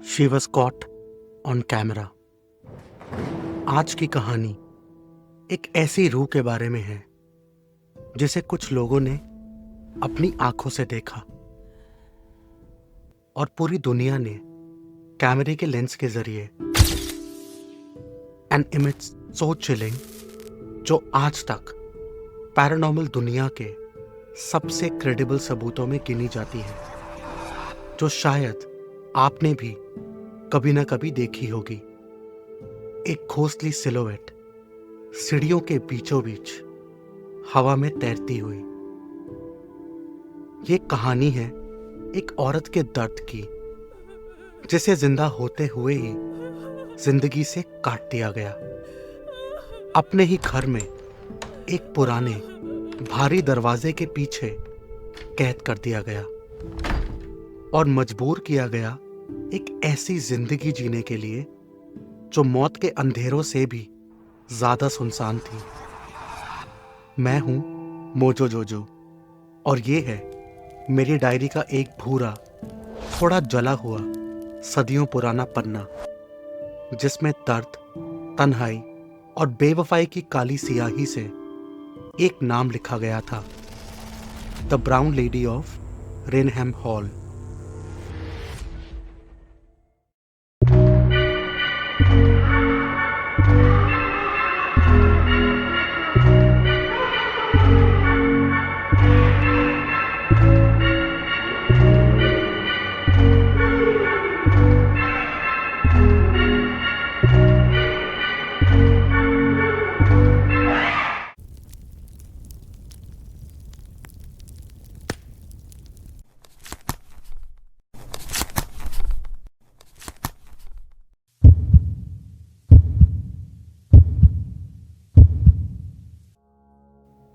She was caught on camera. आज की कहानी एक ऐसी रूह के बारे में है जिसे कुछ लोगों ने अपनी आंखों से देखा और पूरी दुनिया ने कैमरे के लेंस के जरिए एन इमेज सो चिलिंग जो आज तक पैरानॉर्मल दुनिया के सबसे क्रेडिबल सबूतों में गिनी जाती है, जो शायद आपने भी कभी ना कभी देखी होगी। एक घोंसली सिलोएट सीढ़ियों के बीचों बीच हवा में तैरती हुई। ये कहानी है एक औरत के दर्द की, जिसे जिंदा होते हुए ही जिंदगी से काट दिया गया। अपने ही घर में एक पुराने भारी दरवाजे के पीछे कैद कर दिया गया और मजबूर किया गया एक ऐसी जिंदगी जीने के लिए जो मौत के अंधेरों से भी ज्यादा सुनसान थी। मैं हूं मोजो जोजो और ये है मेरी डायरी का एक भूरा, थोड़ा जला हुआ, सदियों पुराना पन्ना, जिसमें दर्द, तन्हाई और बेवफाई की काली सियाही से एक नाम लिखा गया था, the Brown Lady of Raynham Hall.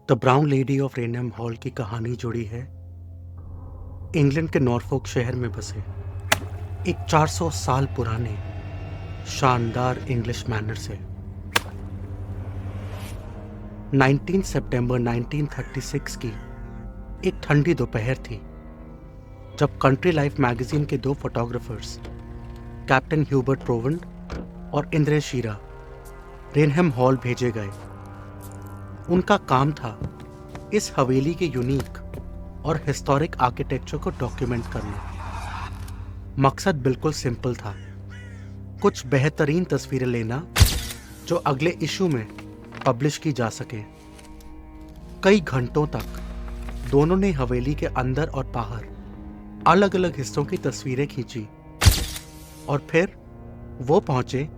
The Brown Lady of Raynham Hall की कहानी जुड़ी है इंग्लैंड के नॉरफोक शहर में बसे एक 400 साल पुराने शानदार इंग्लिश मैनर से। 19 सितंबर 1936 की एक ठंडी दोपहर थी जब कंट्री लाइफ मैगजीन के दो फोटोग्राफर्स कैप्टन ह्यूबर्ट प्रोवंड और इंद्रेश शीरा रेनहैम हॉल भेजे गए। उनका काम था इस हवेली के यूनिक और हिस्टोरिक आर्किटेक्चर को डॉक्यूमेंट करना। मकसद बिल्कुल सिंपल था, कुछ बेहतरीन तस्वीरें लेना जो अगले इशू में पब्लिश की जा सके। कई घंटों तक दोनों ने हवेली के अंदर और बाहर अलग अलग हिस्सों की तस्वीरें खींची और फिर वो पहुंचे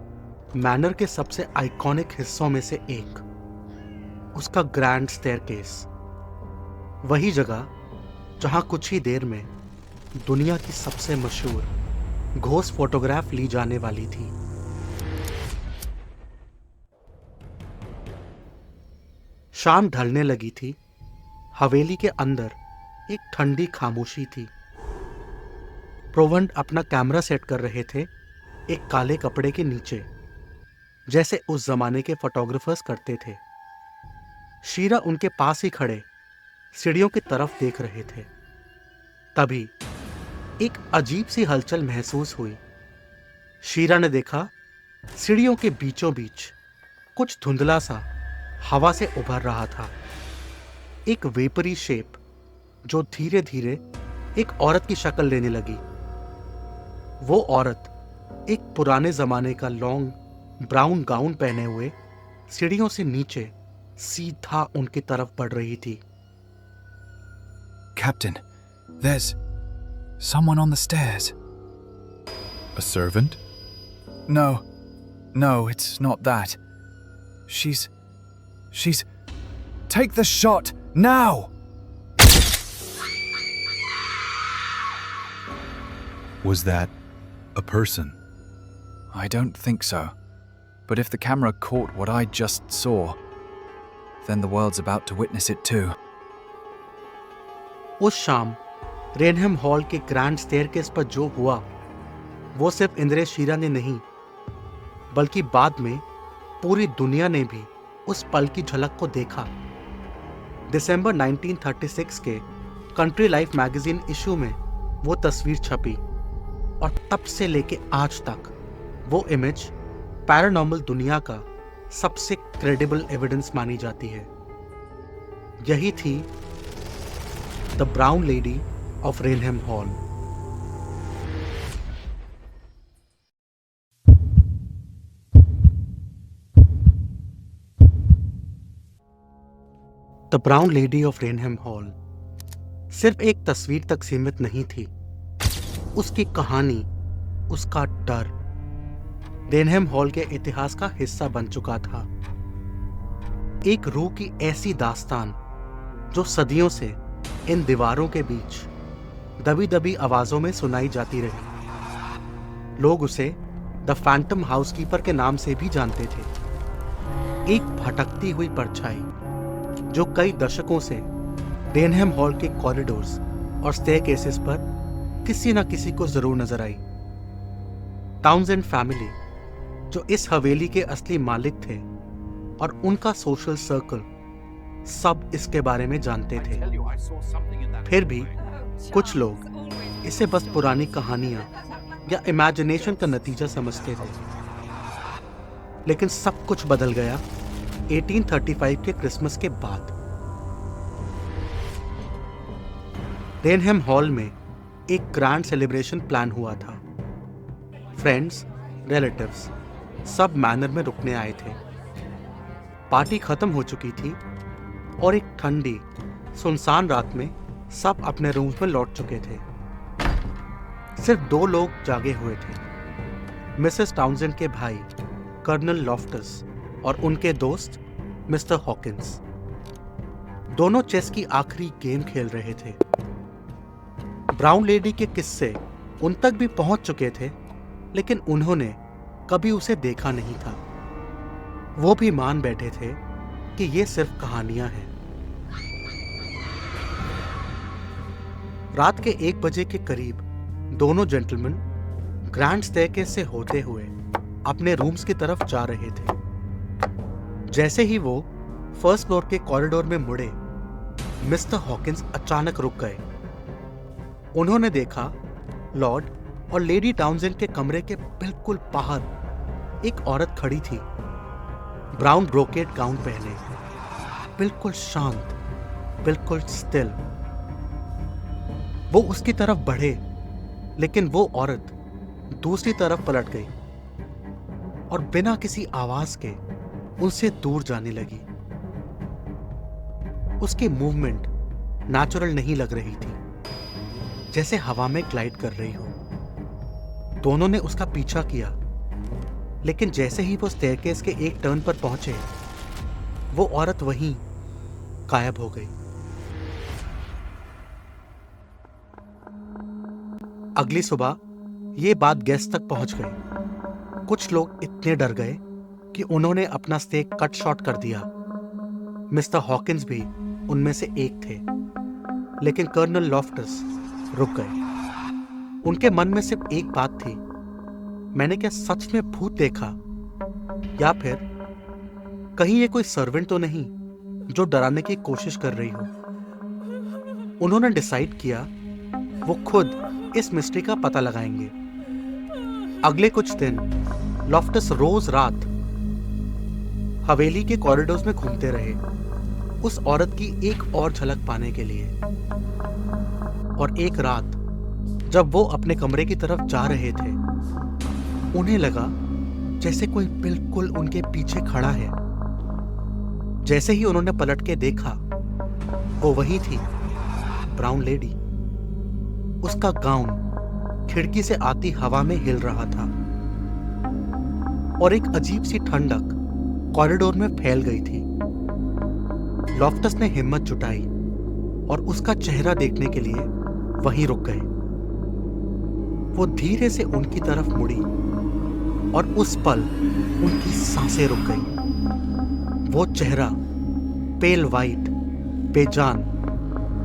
मैनर के सबसे आइकॉनिक हिस्सों में से एक, उसका ग्रैंड स्टेयरकेस। वही जगह जहां कुछ ही देर में दुनिया की सबसे मशहूर घोस्ट फोटोग्राफ ली जाने वाली थी। शाम ढलने लगी थी। हवेली के अंदर एक ठंडी खामोशी थी। प्रोवंड अपना कैमरा सेट कर रहे थे एक काले कपड़े के नीचे, जैसे उस जमाने के फोटोग्राफर्स करते थे। शीरा उनके पास ही खड़े सीढ़ियों की तरफ देख रहे थे। तभी एक अजीब सी हलचल महसूस हुई। शीरा ने देखा सीढ़ियों के बीचों बीच कुछ धुंधला सा हवा से उभर रहा था, एक वेपरी शेप जो धीरे धीरे एक औरत की शक्ल लेने लगी। वो औरत एक पुराने जमाने का लॉन्ग ब्राउन गाउन पहने हुए सीढ़ियों से नीचे सीधा उनकी तरफ बढ़ रही थी। Captain, there's someone on the stairs. A servant? No, it's not that. She's... Take the shot, now! Was that a person? I don't think so. But if the camera caught what I just saw, then the world's about to witness it too. उस शाम रेनहैम hall के grand staircase पर जो हुआ वो सिर्फ इंद्रेश शीरा ने नहीं, बल्कि बाद में पूरी दुनिया ने भी उस पल की झलक को देखा। दिसंबर 1936 के कंट्री लाइफ मैगजीन इशू में वो तस्वीर छपी और तब से लेके आज तक वो इमेज पैरानॉर्मल दुनिया का सबसे क्रेडिबल एविडेंस मानी जाती है। यही थी the Brown Lady of Raynham Hall. The Brown Lady of Raynham Hall सिर्फ एक तस्वीर तक सीमित नहीं थी। उसकी कहानी, उसका डर रेनहेम हॉल के इतिहास का हिस्सा बन चुका था। एक रूह की ऐसी दास्तान जो सदियों से इन दीवारों के बीच दबी दबी आवाजों में सुनाई जाती रही। लोग उसे द फैंटम हाउसकीपर के नाम से भी जानते थे। एक भटकती हुई परछाई जो कई दशकों से रेनहेम हॉल के कॉरिडोर्स और स्टेयरकेसेस पर किसी न किसी को जरूर नजर आई। टाउनसेंड फैमिली, जो इस हवेली के असली मालिक थे, और उनका सोशल सर्कल सब इसके बारे में जानते थे। फिर भी कुछ लोग इसे बस पुरानी कहानियां या इमेजिनेशन का नतीजा समझते थे। लेकिन सब कुछ बदल गया 1835 के क्रिसमस के बाद। रेनहेम हॉल में एक ग्रैंड सेलिब्रेशन प्लान हुआ था। फ्रेंड्स, रिलेटिव्स सब मैनर में रुकने आए थे। पार्टी खत्म हो चुकी थी और एक ठंडी सुनसान रात में सब अपने रूम्स में लौट चुके थे। सिर्फ 2 लोग जागे हुए थे, मिसेस टाउनसेंड के भाई कर्नल लॉफ्टस और उनके दोस्त मिस्टर हॉकिंस। दोनों चेस की आखिरी गेम खेल रहे थे। ब्राउन लेडी के किस्से उन तक भी पहुंच चुके थे, लेकिन उन्होंने कभी उसे देखा नहीं था। वो भी मान बैठे थे कि ये सिर्फ कहानियां हैं। रात के 1 बजे के करीब दोनों जेंटलमैन ग्रैंड स्टेयरकेस से होते हुए अपने रूम्स की तरफ जा रहे थे। जैसे ही वो फर्स्ट फ्लोर के कॉरिडोर में मुड़े, मिस्टर हॉकिंस अचानक रुक गए। उन्होंने देखा लॉर्ड और लेडी टाउनसेंड के कमरे के बिल्कुल बाहर एक औरत खड़ी थी, ब्राउन ब्रोकेड गाउन पहने, बिल्कुल शांत, बिल्कुल स्टिल। वो उसकी तरफ बढ़े, लेकिन वो औरत दूसरी तरफ पलट गई और बिना किसी आवाज के उनसे दूर जाने लगी। उसकी मूवमेंट नेचुरल नहीं लग रही थी, जैसे हवा में ग्लाइड कर रही हो। दोनों ने उसका पीछा किया, लेकिन जैसे ही वो स्टेयरकेस के एक टर्न पर पहुंचे, वो औरत वहीं गायब हो गई। अगली सुबह ये बात गेस्ट तक पहुंच गई। कुछ लोग इतने डर गए कि उन्होंने अपना स्टे कट शॉर्ट कर दिया। मिस्टर हॉकिंस भी उनमें से एक थे, लेकिन कर्नल लॉफ्टस रुक गए। उनके मन में सिर्फ एक बात थी, मैंने क्या सच में भूत देखा, या फिर कहीं ये कोई सर्वेंट तो नहीं जो डराने की कोशिश कर रही हो। उन्होंने डिसाइड किया वो खुद इस मिस्ट्री का पता लगाएंगे। अगले कुछ दिन लॉफ्टस रोज रात हवेली के कॉरिडोर्स में घूमते रहे, उस औरत की एक और झलक पाने के लिए। और एक रात जब वो अपने कमरे की तरफ जा रहे थे, उन्हें लगा जैसे कोई बिल्कुल उनके पीछे खड़ा है। जैसे ही उन्होंने पलट के देखा, वो वही थी, ब्राउन लेडी। उसका गाउन खिड़की से आती हवा में हिल रहा था और एक अजीब सी ठंडक कॉरिडोर में फैल गई थी। लॉफ्टस ने हिम्मत जुटाई और उसका चेहरा देखने के लिए वहीं रुक गए। वो धीरे से उनकी तरफ मुड़ी और उस पल उनकी सांसें रुक गई। वो चेहरा पेल वाइट, बेजान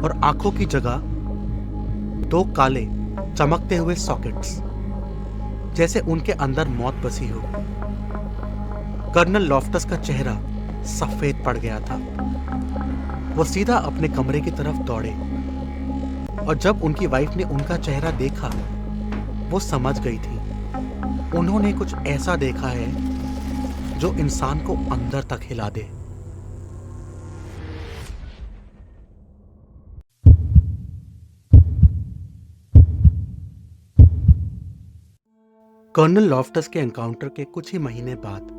और आंखों की जगह 2 काले चमकते हुए सॉकेट्स, जैसे उनके अंदर मौत बसी हो। कर्नल लॉफ्टस का चेहरा सफेद पड़ गया था। वो सीधा अपने कमरे की तरफ दौड़े और जब उनकी वाइफ ने उनका चेहरा देखा वो समझ गई थी उन्होंने कुछ ऐसा देखा है जो इंसान को अंदर तक हिला दे। कर्नल लॉफ्टस के एनकाउंटर के कुछ ही महीने बाद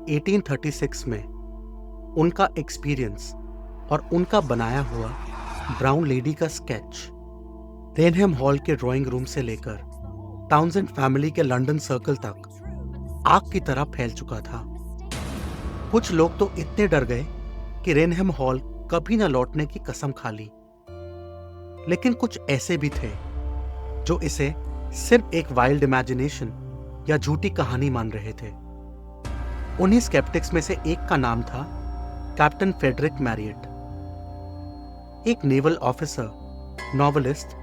1836 में उनका एक्सपीरियंस और उनका बनाया हुआ ब्राउन लेडी का स्केच रेनहेम हॉल के ड्राइंग रूम से लेकर टाउनसेंड फैमिली के लंदन सर्कल तक आग की तरह फैल चुका था। कुछ लोग तो इतने डर गए कि रेनहेम हॉल कभी न लौटने की कसम खा ली, लेकिन कुछ ऐसे भी थे जो इसे सिर्फ एक वाइल्ड इमेजिनेशन या झूठी कहानी मान रहे थे। उन्हीं स्केप्टिक्स में से एक का नाम था कैप्टन फ्रेडरिक मैरियट, एक नेवल ऑफिसर, नॉवेलिस्ट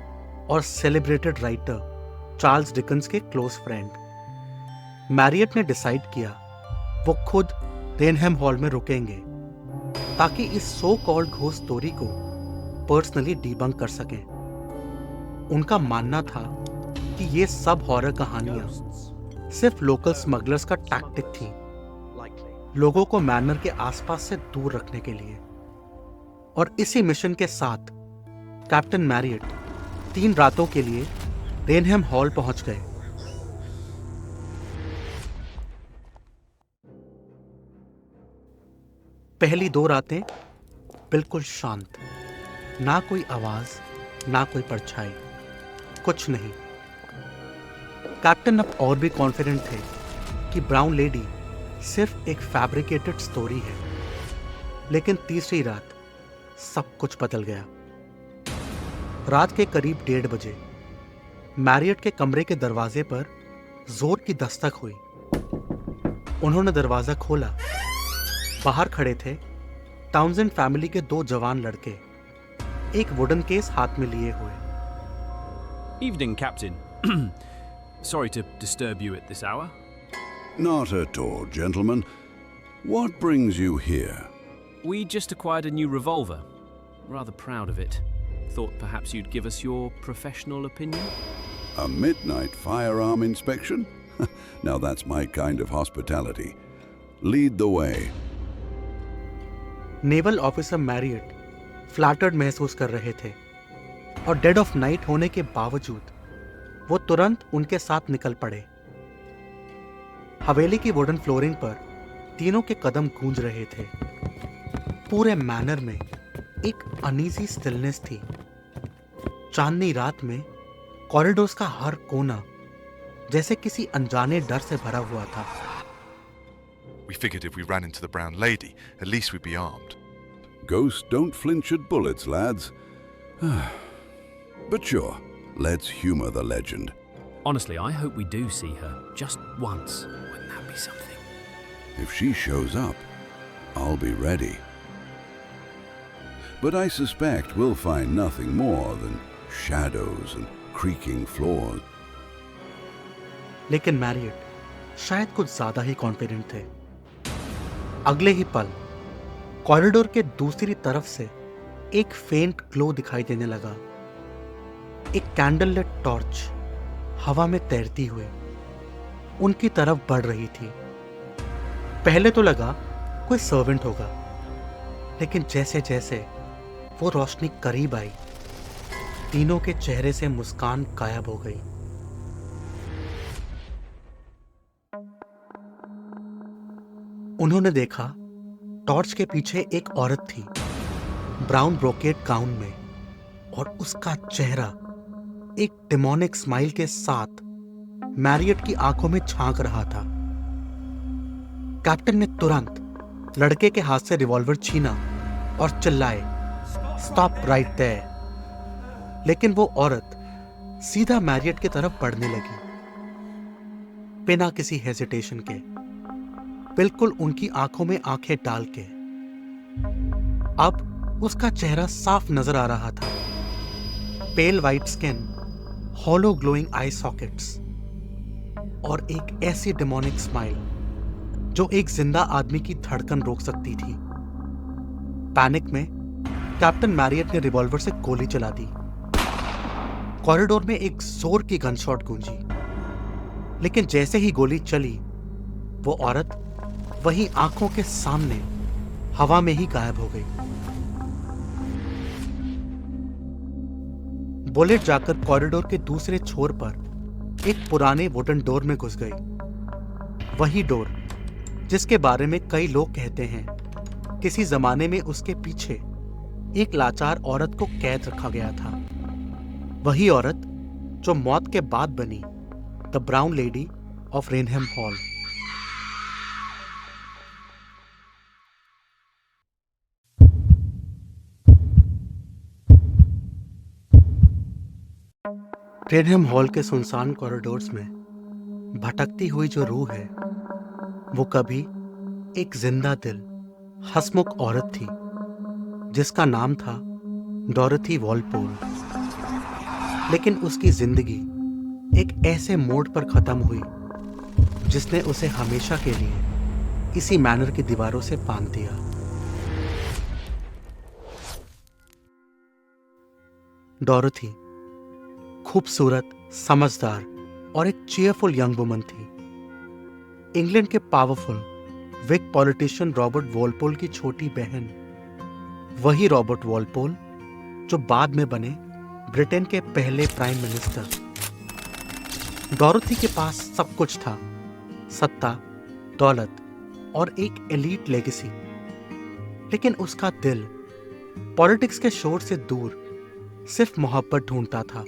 और सेलिब्रेटेड राइटर चार्ल्स डिकन्स के क्लोज फ्रेंड। मैरियट ने डिसाइड किया वो खुद रेनहेम हॉल में रुकेंगे ताकि इस सो कॉल्ड घोस्ट स्टोरी को पर्सनली डिबंक कर सकें। उनका मानना था कि ये सब हॉरर कहानियां सिर्फ लोकल स्मगलर्स का टैक्टिक थी, लोगों को मैनर के आसपास से दूर रखने के लिए। और इसी मिशन के साथ कैप्टन मैरियट 3 रातों के लिए रेनहेम हॉल पहुंच गए। पहली 2 रातें बिल्कुल शांत, ना कोई आवाज, ना कोई परछाई, कुछ नहीं। कैप्टन अब और भी कॉन्फिडेंट थे कि ब्राउन लेडी सिर्फ एक फैब्रिकेटेड स्टोरी है। लेकिन तीसरी रात सब कुछ बदल गया। रात के करीब 1:30 बजे मैरियट के कमरे के दरवाजे पर जोर की दस्तक हुई। उन्होंने दरवाजा खोला। बाहर खड़े थे टाउनसेंड फैमिली के 2 जवान लड़के, एक वुडन केस हाथ में लिए हुए। Evening, Captain. Sorry to disturb you at this hour. Not at all, gentlemen. What brings you here? We just acquired a new revolver. Rather proud of it. Thought perhaps you'd give us your professional opinion? A midnight firearm inspection? Now that's my kind of hospitality. Lead the way. Naval officer Marriott flattered महसूस कर रहे थे और dead of night होने के बावजूद वो तुरंत उनके साथ निकल पड़े। हवेली की वुडन फ्लोरिंग पर तीनों के कदम गूंज रहे थे। पूरे मैनर में एक अनईजी स्टिलनेस थी। चांदनी रात में कॉरिडोर्स का हर कोना जैसे किसी अनजाने डर से भरा हुआ था। We figured if we ran into the brown lady, at least we'd be armed. Ghosts don't flinch at bullets, lads. But sure, let's humor the legend. Honestly, I hope we do see her. Just once. Wouldn't that be something? If she shows up, I'll be ready. But I suspect we'll find nothing more than shadows and creaking floors. लेकिन Marriott शायद कुछ ज्यादा ही confident थे। अगले ही पल corridor के दूसरी तरफ से एक फेंट ग्लो दिखाई देने लगा। एक कैंडल लिट टॉर्च हवा में तैरती हुई उनकी तरफ बढ़ रही थी। पहले तो लगा कोई सर्वेंट होगा, लेकिन जैसे जैसे वो रोशनी करीब आई, तीनों के चेहरे से मुस्कान गायब हो गई। उन्होंने देखा टॉर्च के पीछे एक औरत थी, ब्राउन ब्रोकेड गाउन में, और उसका चेहरा एक डेमोनिक स्माइल के साथ मैरियट की आंखों में झांक रहा था। कैप्टन ने तुरंत लड़के के हाथ से रिवॉल्वर छीना और चिल्लाए, "स्टॉप राइट देयर!" लेकिन वो औरत सीधा मैरियट की तरफ बढ़ने लगी, बिना किसी हेजिटेशन के, बिल्कुल उनकी आंखों में आंखें डाल के। अब उसका चेहरा साफ नजर आ रहा था। पेल वाइट स्किन, हॉलो ग्लोइंग आई सॉकेट्स और एक ऐसी डेमोनिक स्माइल जो एक जिंदा आदमी की धड़कन रोक सकती थी। पैनिक में कैप्टन मैरियट ने रिवॉल्वर से गोली चला दी। कॉरिडोर में एक जोर की गनशॉट गूंजी। लेकिन जैसे ही गोली चली, वो औरत वही आंखों के सामने हवा में ही गायब हो गई। बुलेट जाकर कॉरिडोर के दूसरे छोर पर एक पुराने वुडन डोर में घुस गई। वही डोर जिसके बारे में कई लोग कहते हैं किसी जमाने में उसके पीछे एक लाचार औरत को कैद रखा गया था। वही औरत जो मौत के बाद बनी the Brown Lady of Raynham Hall. Raynham Hall के सुनसान कॉरिडोर्स में भटकती हुई जो रूह है, वो कभी एक जिंदा दिल हंसमुख औरत थी जिसका नाम था डोरथी वॉलपोल। लेकिन उसकी जिंदगी एक ऐसे मोड़ पर खत्म हुई जिसने उसे हमेशा के लिए इसी मैनर की दीवारों से बांध दिया। डोरथी खूबसूरत, समझदार और एक चीयरफुल यंग वुमन थी। इंग्लैंड के powerful Whig politician Robert Walpole की छोटी बहन। वही रॉबर्ट वॉलपोल जो बाद में बने ब्रिटेन के पहले प्राइम मिनिस्टर। डोरथी के पास सब कुछ था, सत्ता, दौलत और एक एलीट लेगेसी। लेकिन उसका दिल पॉलिटिक्स के शोर से दूर सिर्फ मोहब्बत ढूंढता था।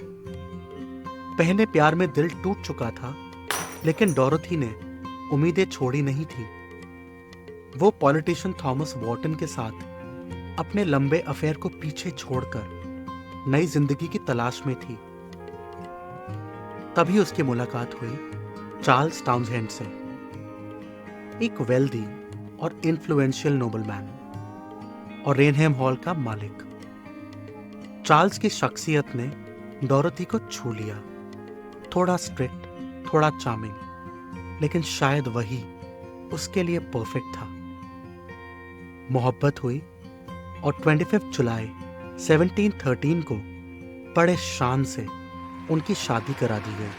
पहले प्यार में दिल टूट चुका था, लेकिन डोरथी ने उम्मीदें छोड़ी नहीं थी। वो पॉलिटिशियन थॉमस वॉटन के साथ अपने लंबे अफेयर को पीछे छोड़कर नई जिंदगी की तलाश में थी। तभी उसकी मुलाकात हुई चार्ल्स टाउनहेंड से, एक वेल्दी और इन्फ्लुएंशियल नोबलमैन और रेनहेम हॉल का मालिक। चार्ल्स की शख्सियत ने डोरथी को छू लिया। थोड़ा स्ट्रिक्ट, थोड़ा चार्मिंग, लेकिन शायद वही उसके लिए परफेक्ट था। मोहब्बत हुई और 25 जुलाई 1713 को बड़े शान से उनकी शादी करा दी गई।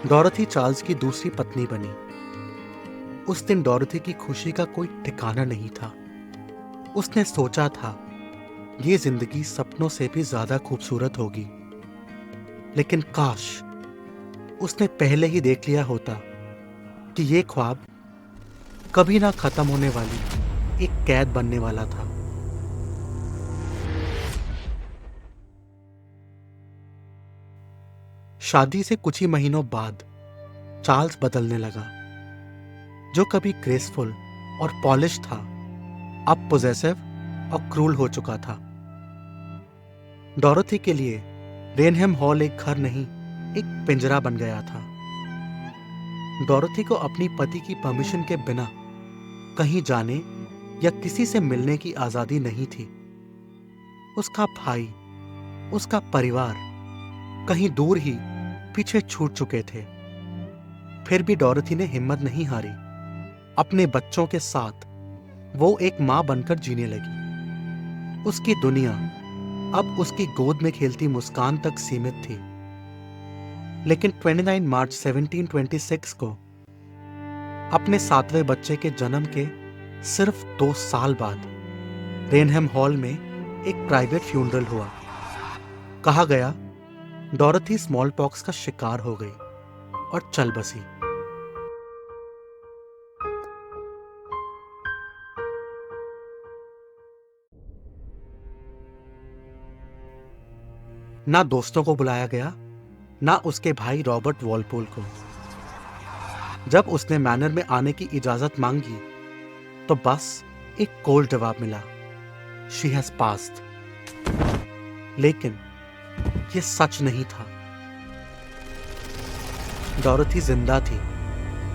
डोरथी चार्ल्स की दूसरी पत्नी बनी। उस दिन डोरथी की खुशी का कोई ठिकाना नहीं था। उसने सोचा था ये जिंदगी सपनों से भी ज्यादा खूबसूरत होगी, लेकिन काश उसने पहले ही देख लिया होता कि ये ख्वाब कभी ना खत्म होने वाली एक कैद बनने वाला था। शादी से कुछ ही महीनों बाद चार्ल्स बदलने लगा। जो कभी ग्रेसफुल और पॉलिश था, अब पोजेसिव और क्रूल हो चुका था। डोरथी के लिए रेनहेम हॉल एक घर नहीं, एक पिंजरा बन गया था। डोरथी को अपनी पति की परमिशन के बिना कहीं जाने या किसी से मिलने की आजादी नहीं थी। उसका भाई, उसका परिवार कहीं दूर ही पीछे छूट चुके थे। फिर भी डोरथी ने हिम्मत नहीं हारी। अपने बच्चों के साथ वो एक मां बनकर जीने लगी। उसकी दुनिया अब उसकी गोद में खेलती मुस्कान तक सीमित थी। लेकिन 29 मार्च 1726 को अपने 7वें बच्चे के जन्म के सिर्फ 2 साल बाद रेनहेम हॉल में एक प्राइवेट फ्यूनरल हुआ। कहा गया डोरथी स्मॉल पॉक्स का शिकार हो गई और चल बसी। ना दोस्तों को बुलाया गया, ना उसके भाई रॉबर्ट वॉलपोल को। जब उसने मैनर में आने की इजाजत मांगी तो बस एक कोल्ड जवाब मिला, शी हैज पास्ड। लेकिन यह सच नहीं था। डोरथी जिंदा थी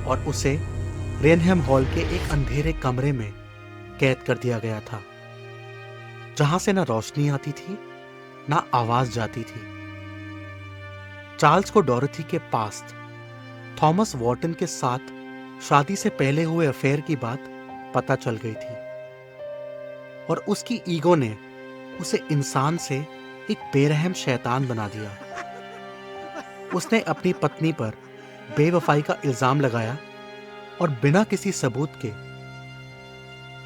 और उसे रेनहेम हॉल के एक अंधेरे कमरे में कैद कर दिया गया था, जहां से ना रोशनी आती थी, ना आवाज जाती थी। चार्ल्स को डोरथी के पास्ट थॉमस वॉटन के साथ शादी से पहले हुए अफेयर की बात पता चल गई थी और उसकी ईगो ने उसे इंसान से एक बेरहम शैतान बना दिया। उसने अपनी पत्नी पर बेवफाई का इल्जाम लगाया और बिना किसी सबूत के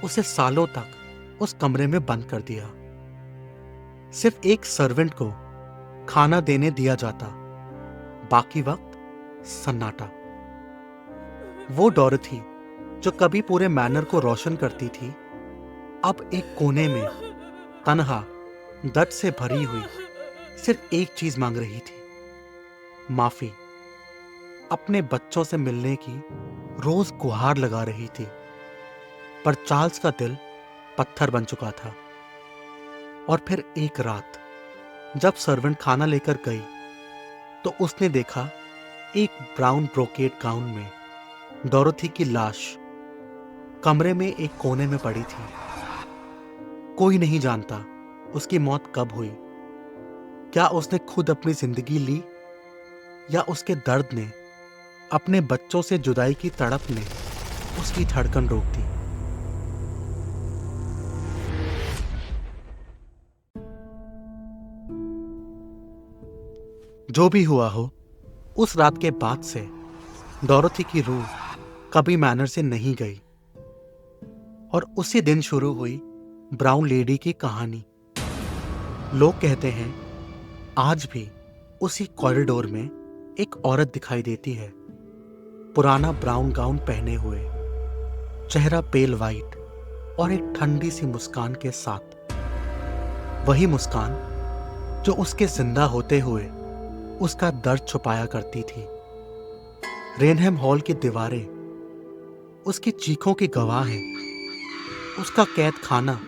उसे सालों तक उस कमरे में बंद कर दिया। सिर्फ एक सर्वेंट को खाना देने दिया जाता, बाकी वक्त सन्नाटा। वो डॉरथी जो कभी पूरे मैनर को रोशन करती थी, अब एक कोने में तन्हा, दर्द से भरी हुई सिर्फ एक चीज मांग रही थी, माफी। अपने बच्चों से मिलने की रोज गुहार लगा रही थी, पर चार्ल्स का दिल पत्थर बन चुका था। और फिर एक रात जब सर्वेंट खाना लेकर गई तो उसने देखा एक ब्राउन ब्रोकेड गाउन में डोरोथी की लाश कमरे में एक कोने में पड़ी थी। कोई नहीं जानता उसकी मौत कब हुई। क्या उसने खुद अपनी जिंदगी ली, या उसके दर्द ने, अपने बच्चों से जुदाई की तड़प ने उसकी धड़कन रोक दी। जो भी हुआ हो, उस रात के बाद से डोरोथी की रूह कभी मैनर से नहीं गई। और उसी दिन शुरू हुई ब्राउन लेडी की कहानी। लोग कहते हैं आज भी उसी कॉरिडोर में एक औरत दिखाई देती है, पुराना ब्राउन गाउन पहने हुए, चेहरा पेल वाइट और एक ठंडी सी मुस्कान के साथ। वही मुस्कान जो उसके जिंदा होते हुए उसका दर्द छुपाया करती थी। रेनहेम हॉल की दीवारें उसकी चीखों की गवाह हैं। उसका कैद खाना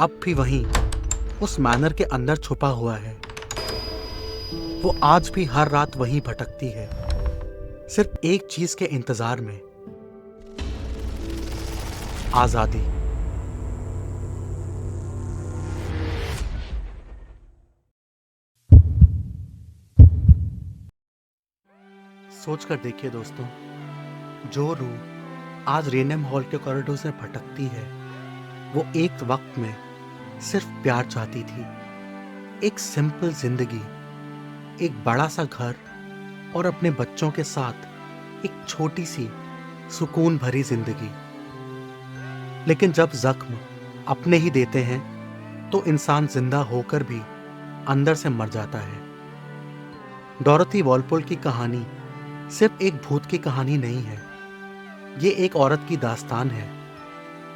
अब भी वहीं उस मैनर के अंदर छुपा हुआ है। वो आज भी हर रात वहीं भटकती है, सिर्फ एक चीज के इंतजार में, आजादी। सोच कर देखिए दोस्तों, जो रूह आज रेनहेम हॉल के कॉरिडोर से भटकती है, वो एक वक्त में सिर्फ प्यार चाहती थी, एक सिंपल जिंदगी, एक बड़ा सा घर और अपने बच्चों के साथ एक छोटी सी सुकून भरी जिंदगी। लेकिन जब जख्म अपने ही देते हैं तो इंसान जिंदा होकर भी अंदर से मर जाता है। डोरोथी वॉलपोल की कहानी सिर्फ एक भूत की कहानी नहीं है, ये एक औरत की दास्तान है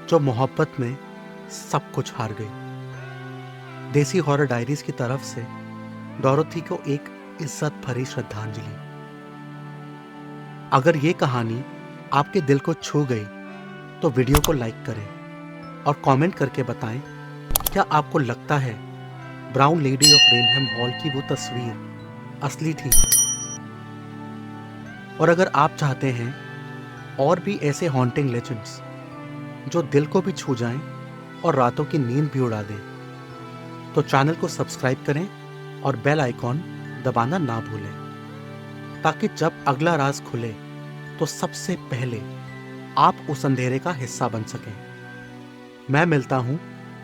जो मोहब्बत में सब कुछ हार गई। देसी हॉरर डायरीज की तरफ से डोरोथी को एक इज्जत भरी श्रद्धांजलि। अगर ये कहानी आपके दिल को छू गई तो वीडियो को लाइक करें और कमेंट करके बताएं, क्या आपको लगता है brown Lady of Raynham hall की वो तस्वीर असली थी? और अगर आप चाहते हैं और भी ऐसे हॉन्टिंग लेजेंड्स जो दिल को भी छू जाएं और रातों की नींद भी उड़ा दें, तो चैनल को सब्सक्राइब करें और बेल आइकॉन दबाना ना भूलें, ताकि जब अगला राज खुले तो सबसे पहले आप उस अंधेरे का हिस्सा बन सकें। मैं मिलता हूं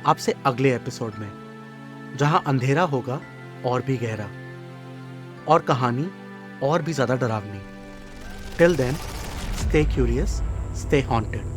आपसे अगले एपिसोड में, जहां अंधेरा होगा और भी गहरा और कहानी और भी ज्यादा डरावनी। Till then, stay curious, stay haunted.